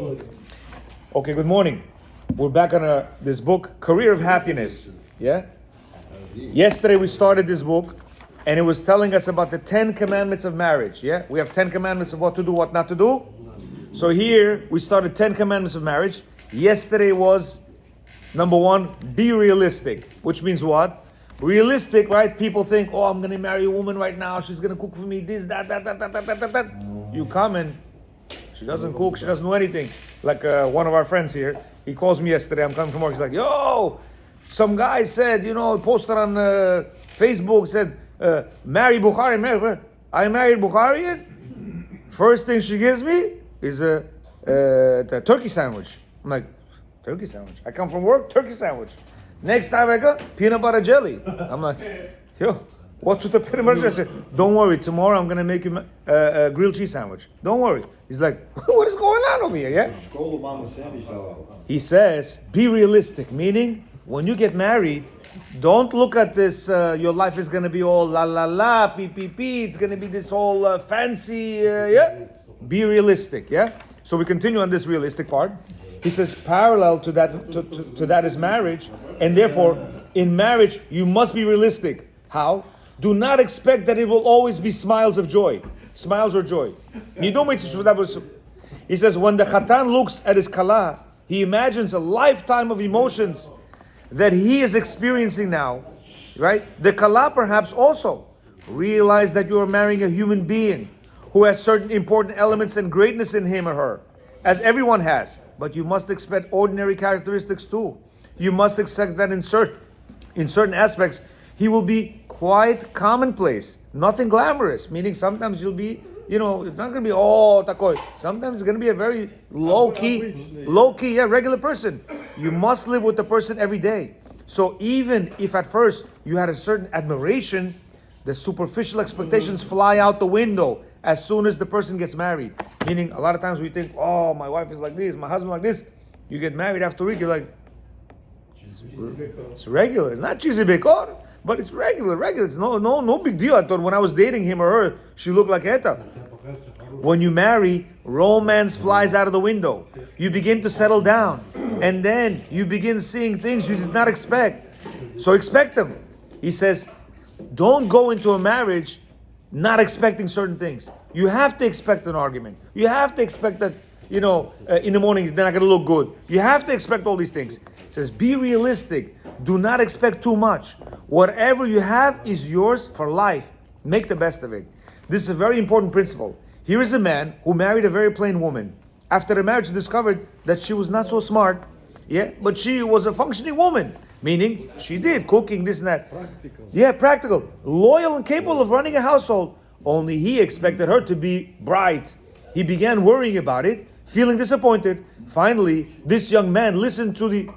Okay, good morning. We're back on this book, Career of Happiness. Yeah? Yesterday we started this book, and it was telling us about the 10 commandments of marriage. Yeah? We have 10 commandments of what to do, what not to do. So here we started 10 commandments of marriage. Yesterday was number 1, be realistic, which means what? Realistic, right? People think, oh, I'm going to marry a woman right now. She's going to cook for me this, that. You come and she doesn't cook. She doesn't know anything. Like one of our friends here, he calls me yesterday. I'm coming from work. He's like, yo, some guy said, posted on Facebook, said, marry Bukhari. I married Bukharian. First thing she gives me is a turkey sandwich. I'm like, turkey sandwich? I come from work, turkey sandwich. Next time I go, peanut butter jelly. I'm like, yo, what's with the peanut butter jelly? I said, don't worry, tomorrow I'm going to make you a grilled cheese sandwich. Don't worry. He's like, what is going on over here, yeah? He says, be realistic, meaning when you get married, don't look at this, your life is going to be all la la la, pee pee pee, it's going to be this whole fancy, yeah? Be realistic, yeah? So we continue on this realistic part. He says parallel to that is marriage, and therefore in marriage you must be realistic. How? Do not expect that it will always be smiles or joy. He says when the Khatan looks at his Kala, he imagines a lifetime of emotions that he is experiencing now, right? The Kala perhaps also realize that you are marrying a human being who has certain important elements and greatness in him or her, as everyone has. But you must expect ordinary characteristics too. You must expect that in certain aspects, he will be quite commonplace, nothing glamorous. Meaning sometimes you'll be, it's not going to be all takoy. Sometimes it's going to be a very low-key, regular person. You must live with the person every day. So even if at first you had a certain admiration, the superficial expectations fly out the window as soon as the person gets married. Meaning, a lot of times we think, oh, my wife is like this, my husband like this. You get married after a week, you're like, it's regular. It's not cheesy bekor, but it's regular. It's no big deal. I thought when I was dating him or her, she looked like Eta. When you marry, romance flies out of the window. You begin to settle down. And then you begin seeing things you did not expect. So expect them. He says, don't go into a marriage not expecting certain things. You have to expect an argument. You have to expect that, in the morning they're not going to look good. You have to expect all these things. It says, be realistic. Do not expect too much. Whatever you have is yours for life. Make the best of it. This is a very important principle. Here is a man who married a very plain woman. After the marriage, he discovered that she was not so smart, but she was a functioning woman. Meaning, she did cooking, this and that. Practical. Yeah, practical. Loyal and capable of running a household. Only he expected her to be bright. He began worrying about it, feeling disappointed. Finally, this young man listened to the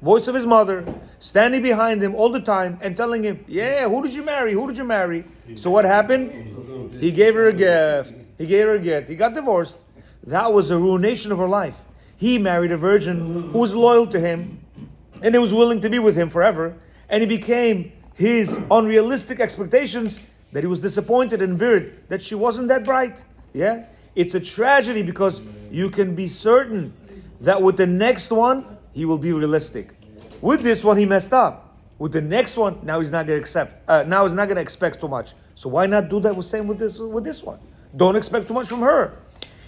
voice of his mother, standing behind him all the time and telling him, yeah, who did you marry? So what happened? He gave her a gift. He got divorced. That was a ruination of her life. He married a virgin who was loyal to him, and he was willing to be with him forever. And he became his unrealistic expectations that he was disappointed and bitter that she wasn't that bright. Yeah? It's a tragedy because you can be certain that with the next one, he will be realistic. With this one, he messed up. With the next one, now he's not going to expect too much. So why not do that same with this one? Don't expect too much from her.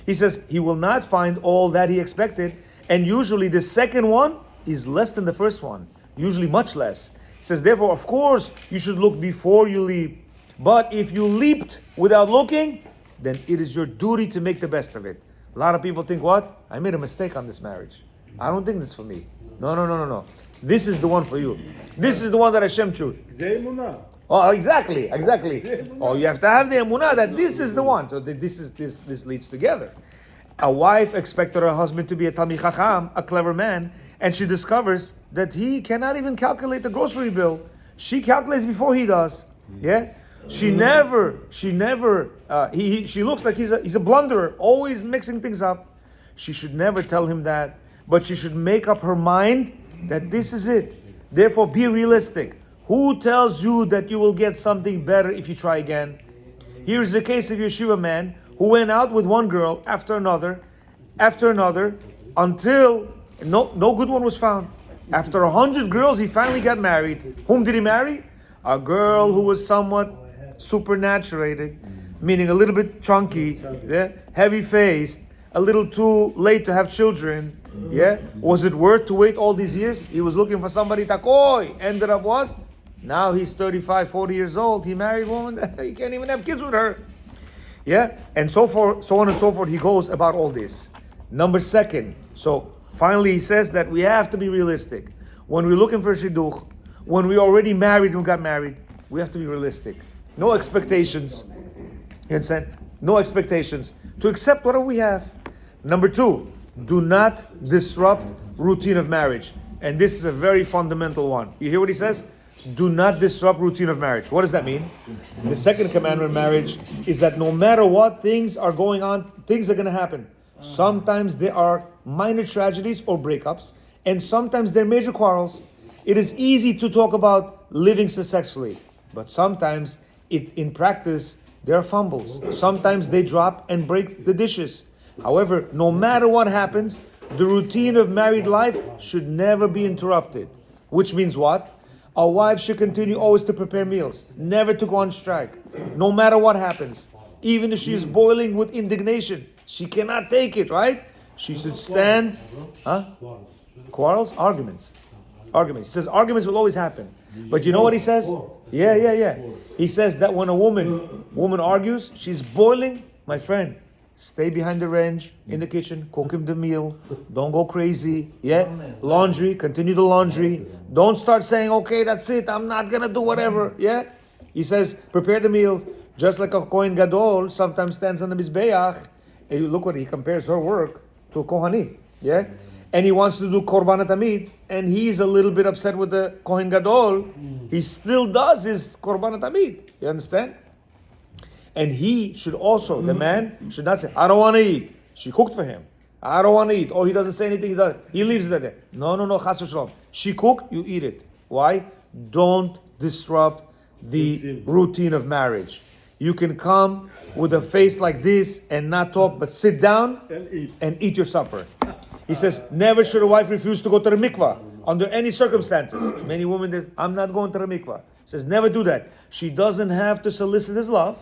He says he will not find all that he expected, and usually the second one is less than the first one, usually much less. He says, therefore, of course, you should look before you leap. But if you leaped without looking, then it is your duty to make the best of it. A lot of people think, what? I made a mistake on this marriage. I don't think this for me. No. This is the one for you. This is the one that Hashem chose. Oh, exactly. Oh, you have to have the emunah that this is the one. So this leads together. A wife expected her husband to be a Talmid Chacham, a clever man, and she discovers that he cannot even calculate the grocery bill. She calculates before he does. Yeah? She looks like he's a blunderer, always mixing things up. She should never tell him that, but she should make up her mind that this is it. Therefore, be realistic. Who tells you that you will get something better if you try again? Here's the case of Yeshiva man who went out with one girl after another, after another, until no good one was found. After 100 girls, he finally got married. Whom did he marry? A girl who was somewhat supernaturated, meaning a little bit chunky, yeah, heavy-faced, a little too late to have children. Yeah, was it worth to wait all these years? He was looking for somebody takoy. Ended up what? Now he's 35, 40 years old. He married a woman. He can't even have kids with her. Yeah, and so forth, so on and so forth. He goes about all this. Number second. So finally, he says that we have to be realistic. When we're looking for a shidduch, when we already married and got married, we have to be realistic. No expectations. You understand? No expectations. To accept whatever we have. Number two, do not disrupt routine of marriage. And this is a very fundamental one. You hear what he says? Do not disrupt routine of marriage. What does that mean? The second commandment of marriage is that no matter what things are going on, things are going to happen. Sometimes there are minor tragedies or breakups, and sometimes there are major quarrels. It is easy to talk about living successfully, but sometimes in practice, there are fumbles. Sometimes they drop and break the dishes. However, no matter what happens, the routine of married life should never be interrupted. Which means what? A wife should continue always to prepare meals, never to go on strike, no matter what happens. Even if she is boiling with indignation, she cannot take it, right? She should stand. Quarrels? Arguments. He says arguments will always happen. But you know what he says? Yeah. He says that when a woman argues, she's boiling, my friend, stay behind the range in the kitchen, cook him the meal, don't go crazy. Yeah? Laundry, continue the laundry. Don't start saying, okay, that's it, I'm not gonna do whatever. Yeah? He says, prepare the meal. Just like a Kohen Gadol sometimes stands on the Mizbeach, and you look what he compares her work to a Kohanim. Yeah? And he wants to do Korban Tamid, and he's a little bit upset with the Kohen Gadol. He still does his Korban Tamid. You understand? And he should also, the man should not say, I don't want to eat. She cooked for him. I don't want to eat. Oh, he doesn't say anything. He leaves it there. No, chas v'shalom. She cooked, you eat it. Why? Don't disrupt the routine of marriage. You can come with a face like this and not talk, but sit down and eat your supper. He says, never should a wife refuse to go to the mikvah under any circumstances. Many women say, I'm not going to the mikvah. He says, never do that. She doesn't have to solicit his love,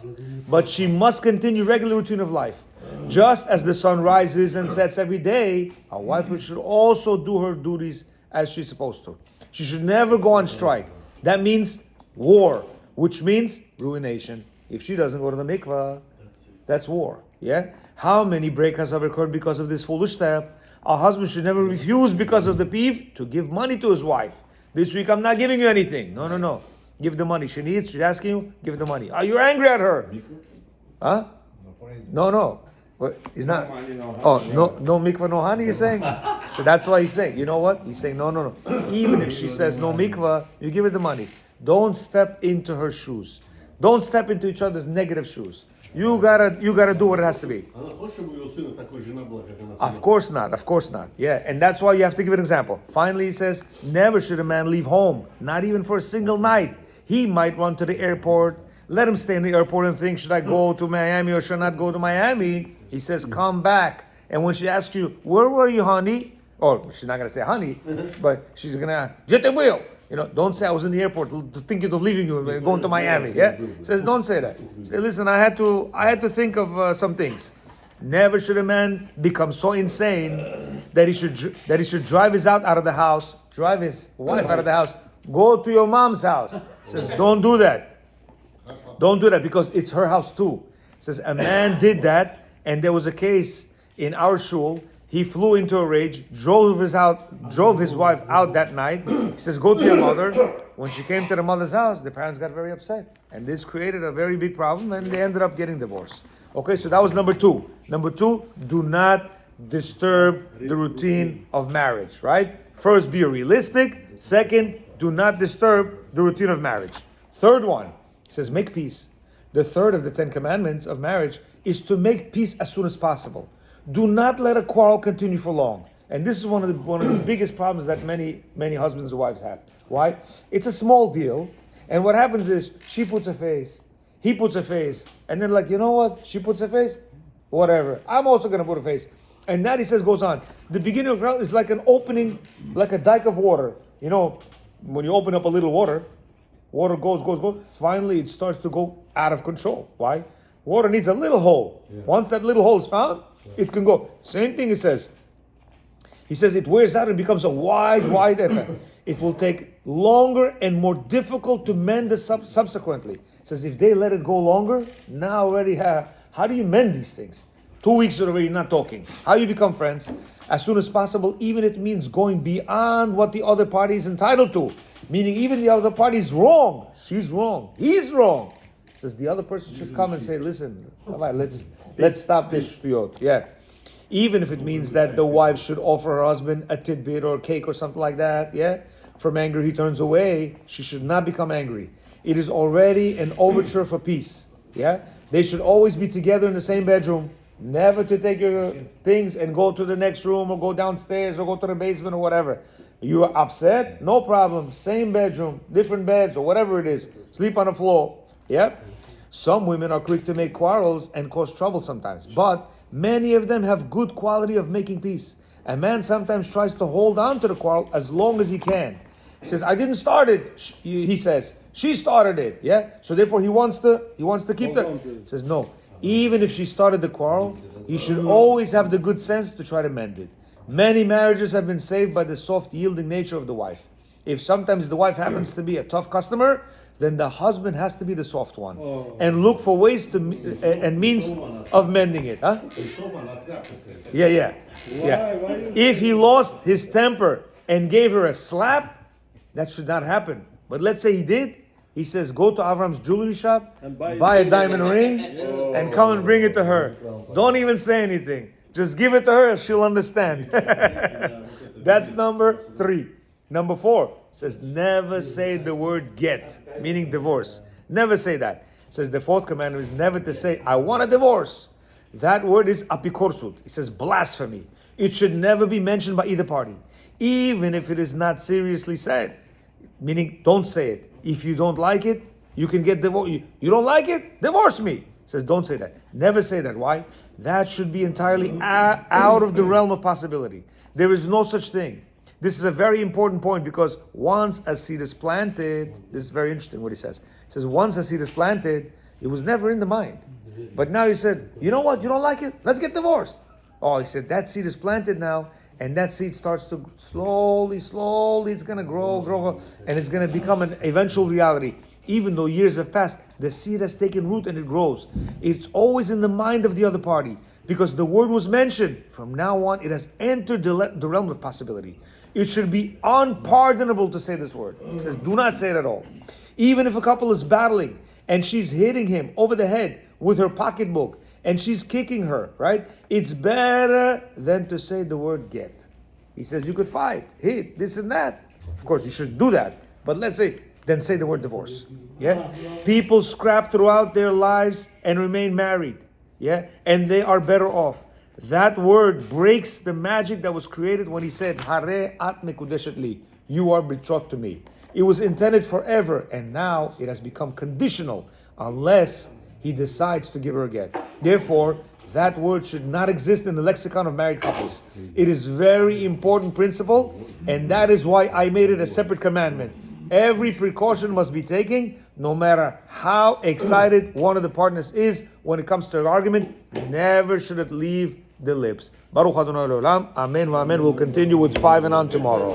but she must continue regular routine of life. Just as the sun rises and sets every day, a wife should also do her duties as she's supposed to. She should never go on strike. That means war, which means ruination. If she doesn't go to the mikvah, that's war. Yeah? How many breakups have occurred because of this foolish step? A husband should never refuse because of the peeve to give money to his wife. This week I'm not giving you anything. No. Give the money. She needs, she's asking you, give the money. Are you angry at her? Huh? No. What, he's not. Oh, no mikvah, no honey, you're saying? So that's why he's saying, you know what? He's saying, no. Even if she says no mikvah, you give her the money. Don't step into her shoes. Don't step into each other's negative shoes. You gotta do what it has to be. Of course not. Yeah, and that's why you have to give an example. Finally, he says, never should a man leave home, not even for a single night. He might run to the airport. Let him stay in the airport and think, should I go to Miami or should I not go to Miami? He says, come back. And when she asks you, where were you, honey? Or she's not gonna say honey, but she's gonna, Jete wheel. Don't say I was in the airport thinking of leaving you and going to Miami. Yeah, says don't say that. Say, listen, I had to think of some things. Never should a man become so insane that he should drive his out of the house, drive his wife out of the house, go to your mom's house. Says don't do that. Don't do that because it's her house too. Says a man did that, and there was a case in our shul. He flew into a rage, drove his wife out that night. He says, go to your mother. When she came to the mother's house, the parents got very upset. And this created a very big problem, and they ended up getting divorced. Okay, so that was number two. Number two, do not disturb the routine of marriage, right? First, be realistic. Second, do not disturb the routine of marriage. Third one, he says, make peace. The third of the 10 commandments of marriage is to make peace as soon as possible. Do not let a quarrel continue for long. And this is one of the biggest problems that many husbands and wives have. Why? It's a small deal. And what happens is she puts a face, he puts a face, and then like, you know what? She puts a face, whatever. I'm also going to put a face. And that, he says, goes on. The beginning of Rel is like an opening, like a dike of water. You know, when you open up a little water goes. Finally, it starts to go out of control. Why? Water needs a little hole. Yeah. Once that little hole is found, it can go. Same thing, he says. He says it wears out and becomes a wide effect. It will take longer and more difficult to mend the subsequently. He says if they let it go longer, now already how do you mend these things? 2 weeks already not talking. How you become friends? As soon as possible, even it means going beyond what the other party is entitled to. Meaning even the other party is wrong. She's wrong. He's wrong. He says the other person should come and say, listen, let's stop this shtiot. Yeah. Even if it means that the wife should offer her husband a tidbit or a cake or something like that, yeah? From anger he turns away, she should not become angry. It is already an overture for peace, yeah? They should always be together in the same bedroom, never to take your things and go to the next room or go downstairs or go to the basement or whatever. You are upset? No problem. Same bedroom, different beds or whatever it is. Sleep on the floor, yeah? Some women are quick to make quarrels and cause trouble sometimes, but many of them have good quality of making peace. A man sometimes tries to hold on to the quarrel as long as he can. He says, "I didn't start it." He says, "She started it." Yeah. So therefore, he wants to keep the. He says, "No. Even if she started the quarrel, he should always have the good sense to try to mend it." Many marriages have been saved by the soft, yielding nature of the wife. If sometimes the wife happens to be a tough customer, then the husband has to be the soft one and look for ways to and means of mending it. Huh? Yeah. If he lost his temper and gave her a slap, that should not happen. But let's say he did. He says, go to Avram's jewelry shop, buy a diamond ring, and come and bring it to her. Don't even say anything. Just give it to her, she'll understand. That's number 3. Number 4 says, never say the word get, meaning divorce. Never say that. Says the 4th commandment is never to say, I want a divorce. That word is apikorsut. It says blasphemy. It should never be mentioned by either party, even if it is not seriously said. Meaning, don't say it. If you don't like it, you can get divorced. You don't like it? Divorce me. Says don't say that. Never say that. Why? That should be entirely out of the realm of possibility. There is no such thing. This is a very important point because once a seed is planted, this is very interesting what he says. He says once a seed is planted, it was never in the mind. But now he said, you know what? You don't like it? Let's get divorced. Oh, he said that seed is planted now, and that seed starts to slowly, it's going to grow, and it's going to become an eventual reality. Even though years have passed, the seed has taken root and it grows. It's always in the mind of the other party because the word was mentioned. From now on, it has entered the realm of possibility. It should be unpardonable to say this word. He says, do not say it at all. Even if a couple is battling and she's hitting him over the head with her pocketbook and she's kicking her, right? It's better than to say the word get. He says you could fight, hit, this and that. Of course, you should do that. But let's say, then say the word divorce. Yeah? People scrap throughout their lives and remain married. Yeah? And they are better off. That word breaks the magic that was created when he said, Hare at mekudeshet li. You are betrothed to me. It was intended forever, and now it has become conditional unless he decides to give her a get. Therefore, that word should not exist in the lexicon of married couples. It is very important principle, and that is why I made it a separate commandment. Every precaution must be taken, no matter how excited one of the partners is when it comes to an argument. Never should it leave the lips. Baruch Adonai Olam. Amen. Amen. We'll continue with 5 and on tomorrow.